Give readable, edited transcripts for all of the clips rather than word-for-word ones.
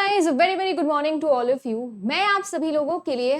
Guys, very very good morning to all of you. मैं आप सभी लोगों के लिए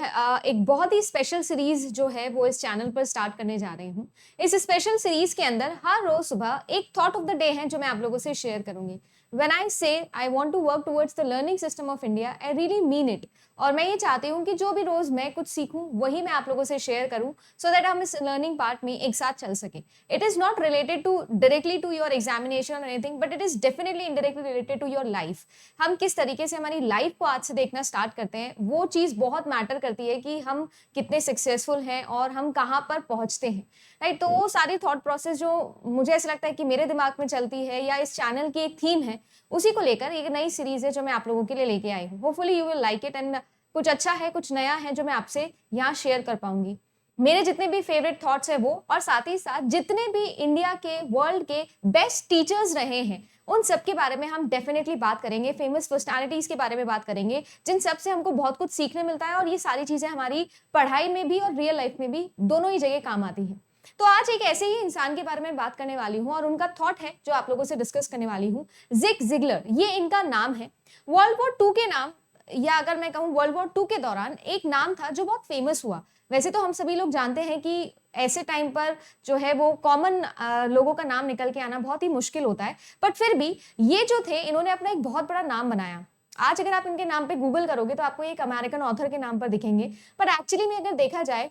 एक बहुत ही स्पेशल सीरीज जो है वो इस चैनल पर स्टार्ट करने जा रही हूँ। इस स्पेशल सीरीज के अंदर हर रोज सुबह एक थॉट ऑफ द डे है जो मैं आप लोगों से शेयर करूंगी। When I say I want to work towards the learning system of India, I really mean it. और मैं ये चाहती हूँ कि जो भी रोज मैं कुछ सीखूं वही मैं आप लोगों से शेयर करूं, सो दैट हम इस लर्निंग पार्ट में एक साथ चल सके। It is not related to directly to your examination और anything, but it is definitely indirectly related to your life. हम किस तरीके से हमारी लाइफ को आज से देखना स्टार्ट करते हैं, वो चीज बहुत मैटर करती है कि हम कितने सक्सेसफुल हैं और हम कहाँ पर पहुंचते हैं। राइट, तो वो सारी थॉट प्रोसेस जो मुझे ऐसा लगता है कि मेरे दिमाग में चलती है या इस चैनल की एक थीम है, उसी को लेकर एक नई सीरीज है जो मैं आप लोगों के लिए लेके आई हूँ। Hopefully you will like it and कुछ अच्छा है, कुछ नया है जो मैं आपसे यहाँ शेयर कर पाऊंगी। मेरे जितने भी फेवरेट थॉट्स है वो, और साथ ही साथ जितने भी इंडिया के वर्ल्ड के बेस्ट टीचर्स रहे हैं उन सब के बारे में हम डेफिनेटली बात करेंगे। फेमस पर्सनालिटीज के बारे में बात करेंगे जिन सब से हमको बहुत कुछ सीखने मिलता है, और ये सारी चीजें हमारी पढ़ाई में भी और रियल लाइफ में भी दोनों ही जगह काम आती हैं। तो आज एक ऐसे ही इंसान के बारे में बात करने वाली हूँ और उनका थॉट है जो आप लोगों से डिस्कस करने वाली हूँ। जिग जिगलर, ये इनका नाम है। वर्ल्ड वॉर 2 के नाम, या अगर मैं कहूँ वर्ल्ड वॉर 2 के दौरान एक नाम था जो बहुत फेमस हुआ। वैसे तो हम सभी लोग जानते हैं कि ऐसे टाइम पर जो है वो कॉमन लोगों का नाम निकल के आना बहुत ही मुश्किल होता है, बट फिर भी ये जो थे इन्होंने अपना एक बहुत बड़ा नाम बनाया। आज अगर आप इनके नाम पे गूगल करोगे तो आपको एक अमेरिकन ऑथर के नाम पर दिखेंगे, पर एक्चुअली में अगर देखा जाए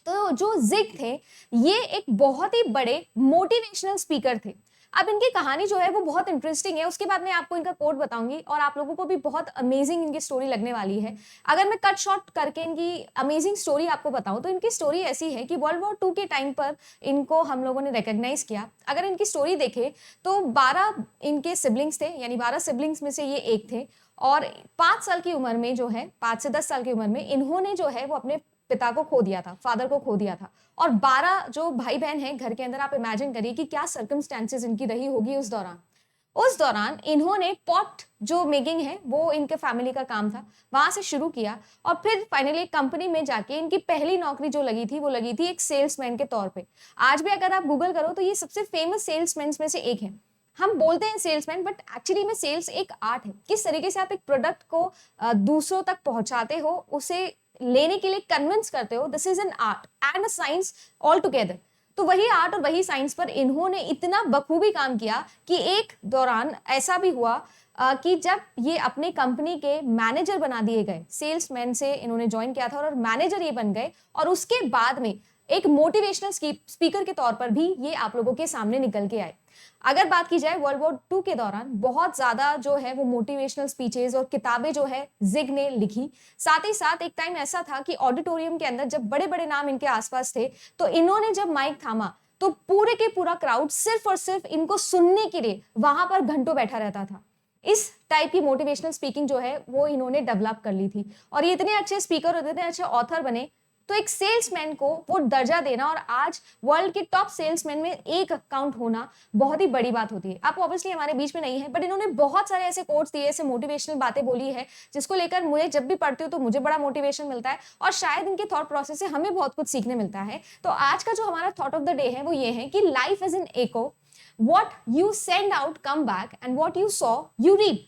तो जो जिग थे ये एक बहुत ही बड़े मोटिवेशनल स्पीकर थे। अब इनकी कहानी जो है वो बहुत इंटरेस्टिंग है, उसके बाद मैं आपको इनका कोट बताऊंगी और आप लोगों को भी बहुत अमेजिंग इनकी स्टोरी लगने वाली है। अगर मैं कट शॉर्ट करके इनकी अमेजिंग स्टोरी आपको बताऊं तो इनकी स्टोरी ऐसी है कि वर्ल्ड वॉर 2 के टाइम पर इनको हम लोगों ने रिकॉग्नाइज किया। अगर इनकी स्टोरी देखें तो 12 इनके सिबलिंग्स थे, यानी 12 सिबलिंग्स में से ये एक थे, और 5 साल की उम्र में जो है 5 से 10 साल की उम्र में इन्होंने जो है वो अपने पिता को खो दिया था, फादर को खो दिया था। और 12 जो भाई बहन हैं घर के अंदर, आप इमेजिन करिए कि क्या सर्कमस्टेंसेस इनकी रही होगी उस दौरान इन्होंने पॉट जो मेकिंग है वो इनके फैमिली का काम था, वहां से शुरू किया और फिर फाइनली एक कंपनी में जाके इनकी पहली नौकरी जो लगी थी वो लगी थी एक सेल्समैन के तौर पे। आज भी अगर आप गूगल करो तो ये सबसे फेमस सेल्समैन में से एक है। हम बोलते हैं सेल्समैन, बट एक्चुअली में सेल्स एक आर्ट है। किस तरीके से आप एक प्रोडक्ट को दूसरों तक पहुंचाते हो, उसे लेने के लिए कन्विंस करते हो, this is an art and a science all together. तो वही आर्ट और वही साइंस पर इन्होंने इतना बखूबी काम किया कि एक दौरान ऐसा भी हुआ कि जब ये अपने कंपनी के मैनेजर बना दिए गए, सेल्समैन से इन्होंने ज्वाइन किया था और मैनेजर ये बन गए, और उसके बाद में एक मोटिवेशनल स्पीकर के तौर पर भी ये आप लोगों के सामने निकल के आए। अगर बात की जाए वर्ल्ड वॉर 2 के दौरान बहुत ज्यादा जो है वो मोटिवेशनल स्पीचेस और किताबें जो है जिग ने लिखी। साथ ही साथ एक टाइम ऐसा था कि ऑडिटोरियम के अंदर जब बड़े बड़े नाम इनके आसपास थे तो इन्होंने जब माइक थामा तो पूरे के पूरा क्राउड सिर्फ और सिर्फ इनको सुनने के लिए वहां पर घंटों बैठा रहता था। इस टाइप की मोटिवेशनल स्पीकिंग जो है वो इन्होंने डेवलप कर ली थी, और ये इतने अच्छे स्पीकर और इतने अच्छे ऑथर बने। तो एक सेल्समैन को वो दर्जा देना और आज वर्ल्ड के टॉप सेल्समैन में एक काउंट होना बहुत ही बड़ी बात होती है। आप ऑब्वियसली हमारे बीच में नहीं है, बट इन्होंने बहुत सारे ऐसे कोट्स दिए, ऐसे मोटिवेशनल बातें बोली है जिसको लेकर मुझे जब भी पढ़ती हूँ तो मुझे बड़ा मोटिवेशन मिलता है, और शायद इनके थॉट प्रोसेस से हमें बहुत कुछ सीखने मिलता है। तो आज का जो हमारा थॉट ऑफ द डे है वो ये है कि life is an echo, what you send out come back, and what you sow you reap,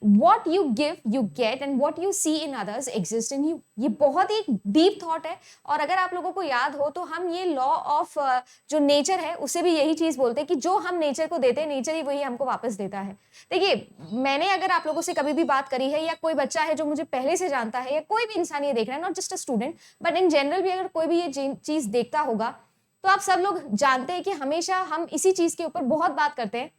what you give you get, and what you see in others exist in you। ये बहुत ही deep thought है, और अगर आप लोगों को याद हो तो हम ये लॉ ऑफ जो नेचर है उसे भी यही चीज बोलते हैं कि जो हम नेचर को देते हैं नेचर ही वही हमको वापस देता है। देखिए, मैंने अगर आप लोगों से कभी भी बात करी है, या कोई बच्चा है जो मुझे पहले से जानता है, या कोई भी इंसान ये देख रहा है, not just a student but in general भी अगर कोई भी ये चीज देखता होगा, तो आप सब लोग जानते हैं कि हमेशा हम इसी चीज के ऊपर बहुत बात करते हैं।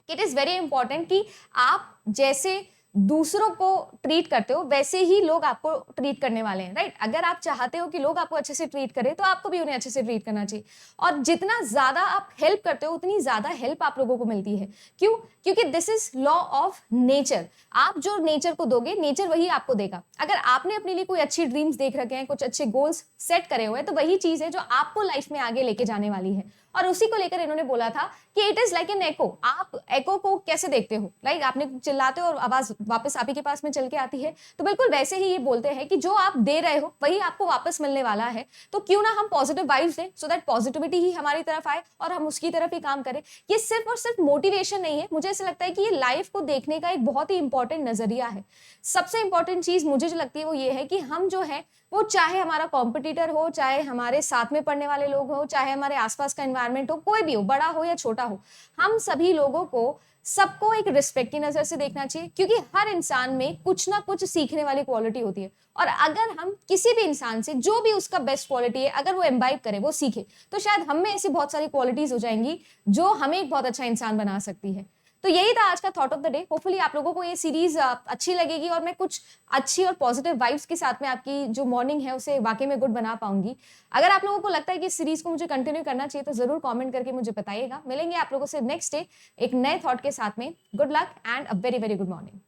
इट इज वेरी इंपॉर्टेंट कि आप जैसे दूसरों को ट्रीट करते हो वैसे ही लोग आपको ट्रीट करने वाले हैं, राइट। अगर आप चाहते हो कि लोग आपको अच्छे से ट्रीट करें तो आपको भी उन्हें अच्छे से ट्रीट करना चाहिए, और जितना ज्यादा आप हेल्प करते हो उतनी ज्यादा हेल्प आप लोगों को मिलती है। क्यों? क्योंकि this is law of nature. आप जो नेचर को दोगे नेचर वही आपको देगा। अगर आपने अपने लिए कोई अच्छी ड्रीम्स देख रखे हैं, कुछ अच्छे गोल्स सेट करे हुए हैं, तो वही चीज है जो आपको लाइफ में आगे लेके जाने वाली है। और उसी को लेकर इन्होंने बोला था कि it is like an echo. आप एको को कैसे देखते हो, लाइक आपने चिल्लाते हो और आवाज वापस आप ही के पास में चल के आती है, तो बिल्कुल वैसे ही ये बोलते हैं कि जो आप दे रहे हो वही आपको वापस मिलने वाला है, तो क्यों ना हम पॉजिटिव वाइब्स दें सो दैट पॉजिटिविटी ही हमारी तरफ आए और हम उसकी तरफ ही काम करें। ये सिर्फ और सिर्फ मोटिवेशन नहीं है, मुझे ऐसा लगता है कि ये लाइफ को देखने का एक बहुत ही इंपॉर्टेंट नजरिया है। सबसे इंपॉर्टेंट चीज मुझे जो लगती है वो ये है कि हम जो है वो चाहे हमारा कॉम्पिटिटर हो, चाहे हमारे साथ में पढ़ने वाले लोग हो, चाहे हमारे आसपास का एनवायरनमेंट हो, कोई भी हो, बड़ा हो या छोटा हो, हम सभी लोगों को सबको एक रिस्पेक्ट की नजर से देखना चाहिए, क्योंकि हर इंसान में कुछ ना कुछ सीखने वाली क्वालिटी होती है। और अगर हम किसी भी इंसान से जो भी उसका बेस्ट क्वालिटी है अगर वो एम्बाइब करे, वो सीखे, तो शायद हम में ऐसी बहुत सारी क्वालिटीज हो जाएंगी जो हमें एक बहुत अच्छा इंसान बना सकती है। तो यही था आज का thought of the day. Hopefully आप लोगों को ये सीरीज अच्छी लगेगी और मैं कुछ अच्छी और पॉजिटिव वाइब्स के साथ में आपकी जो मॉर्निंग है उसे वाकई में गुड बना पाऊंगी। अगर आप लोगों को लगता है कि इस सीरीज को मुझे कंटिन्यू करना चाहिए तो जरूर कमेंट करके मुझे बताइएगा। मिलेंगे आप लोगों से नेक्स्ट डे एक नए थॉट के साथ में। Good luck and a very very good morning.